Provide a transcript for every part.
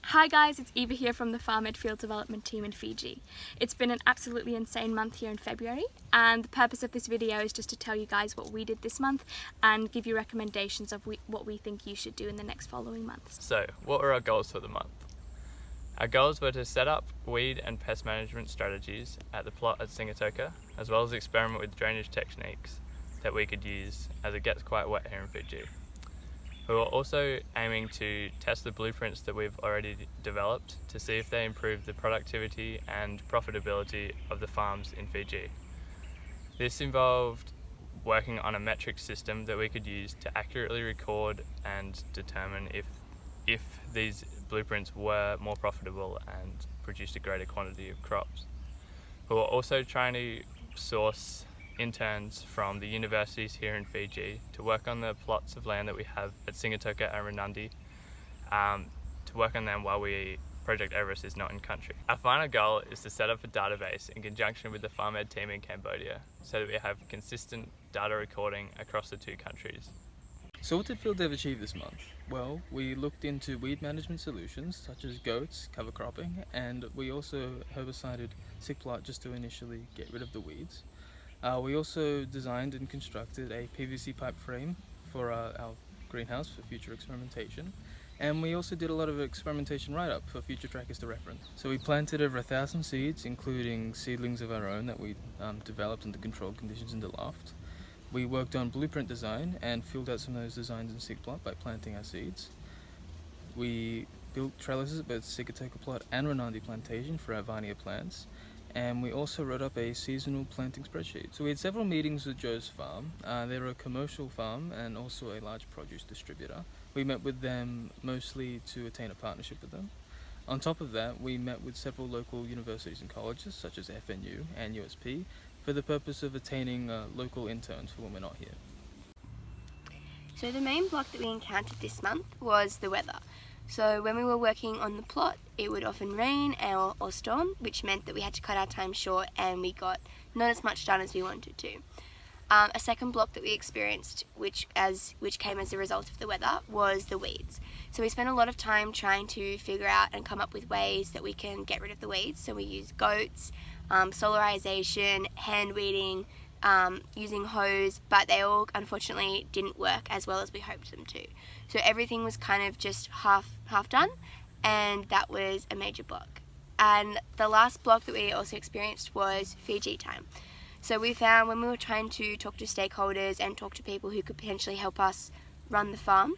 Hi guys, it's Eva here from the FarmEd Field Development team in Fiji. It's been an absolutely insane month here in February, and the purpose of this video is just to tell you guys what we did this month and give you recommendations of what we think you should do in the next following months. So, what were our goals for the month? Our goals were to set up weed and pest management strategies at the plot at Singatoka, as well as experiment with drainage techniques that we could use as it gets quite wet here in Fiji. We were also aiming to test the blueprints that we've already developed to see if they improve the productivity and profitability of the farms in Fiji. This involved working on a metric system that we could use to accurately record and determine if these blueprints were more profitable and produced a greater quantity of crops. We were also trying to source interns from the universities here in Fiji to work on the plots of land that we have at Singatoka and Renandi, to work on them while Project Everest is not in country. Our final goal is to set up a database in conjunction with the FarmEd team in Cambodia so that we have consistent data recording across the two countries. So what did Field Dev achieve this month? Well, we looked into weed management solutions such as goats, cover cropping, and we also herbicided sick plant just to initially get rid of the weeds. We also designed and constructed a PVC pipe frame for our greenhouse for future experimentation, and we also did a lot of experimentation write-up for future trackers to reference. So we planted over 1,000 seeds, including seedlings of our own that we developed under controlled conditions in the loft. We worked on blueprint design and filled out some of those designs in Sig plot by planting our seeds. We built trellises at both Singatoka plot and Renandi plantation for our Vinia plants. And we also wrote up a seasonal planting spreadsheet. So we had several meetings with Joe's farm. They're a commercial farm and also a large produce distributor. We met with them mostly to attain a partnership with them. On top of that, we met with several local universities and colleges such as FNU and USP for the purpose of attaining local interns for when we're not here. So the main block that we encountered this month was the weather. So when we were working on the plot, it would often rain or storm, which meant that we had to cut our time short and we got not as much done as we wanted to. A second block that we experienced, which came as a result of the weather, was the weeds. So we spent a lot of time trying to figure out and come up with ways that we can get rid of the weeds. So we used goats, solarization, hand weeding, using hose, but they all unfortunately didn't work as well as we hoped them to. So everything was kind of just half done, and that was a major block. And the last block that we also experienced was Fiji time. So we found when we were trying to talk to stakeholders and talk to people who could potentially help us run the farm,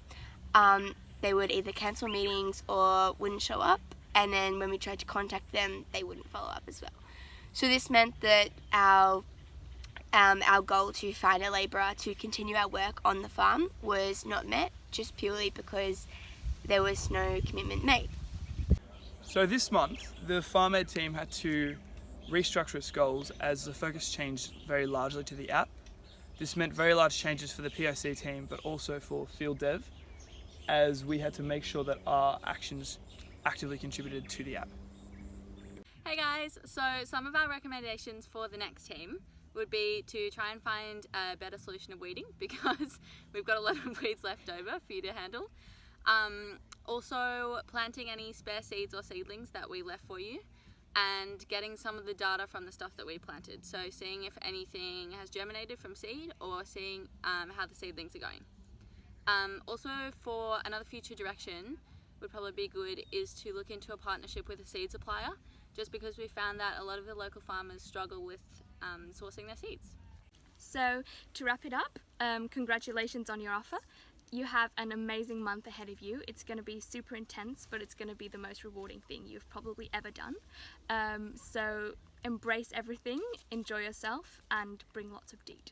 they would either cancel meetings or wouldn't show up, and then when we tried to contact them, they wouldn't follow up as well. So this meant that our goal to find a labourer to continue our work on the farm was not met, just purely because there was no commitment made. So this month, the FarmEd team had to restructure its goals as the focus changed very largely to the app. This meant very large changes for the POC team, but also for Field Dev, as we had to make sure that our actions actively contributed to the app. Hey guys, so some of our recommendations for the next team would be to try and find a better solution of weeding, because we've got a lot of weeds left over for you to handle. Also planting any spare seeds or seedlings that we left for you, and getting some of the data from the stuff that we planted. So seeing if anything has germinated from seed, or seeing how the seedlings are going. Also, for another future direction would probably be good is to look into a partnership with a seed supplier, just because we found that a lot of the local farmers struggle with sourcing their seeds. So to wrap it up, congratulations on your offer. You have an amazing month ahead of you. It's going to be super intense, but it's going to be the most rewarding thing you've probably ever done. So embrace everything, enjoy yourself, and bring lots of deed.